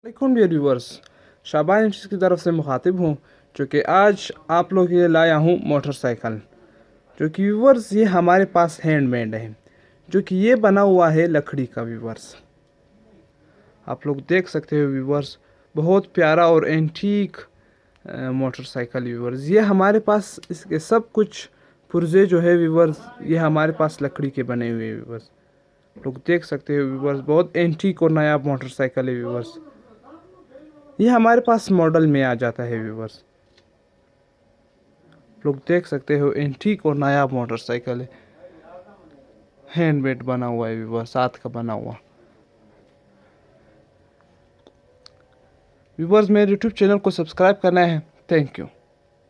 वालेकुम dear viewers, शाबान industries की तरफ से मुखातिब हूँ जो कि आज आप लोगों के लिए लाया हूँ मोटरसाइकिल, जो कि व्यूवर्स ये हमारे पास हैंडमेड है, जो कि ये बना हुआ है लकड़ी का। व्यूवर्स आप लोग देख सकते हो व्यूवर्स, बहुत प्यारा और एंटीक मोटरसाइकिल। व्यूवर्स ये हमारे पास इसके सब कुछ पुर्जे जो है व्यूवर्स, ये हमारे पास लकड़ी के बने हुए हैं। व्यूवर्स लोग देख सकते हो व्यूवर्स, बहुत एंटीक और नया मोटरसाइकिल है। व्यूवर्स ये हमारे पास मॉडल में आ जाता है। व्यूवर्स लोग देख सकते हो, एंटीक और नया मोटरसाइकिल है, हैंडमेड बना हुआ है। व्यूवर्स हाथ का बना हुआ। व्यूवर्स मेरे यूट्यूब चैनल को सब्सक्राइब करना है। Thank you.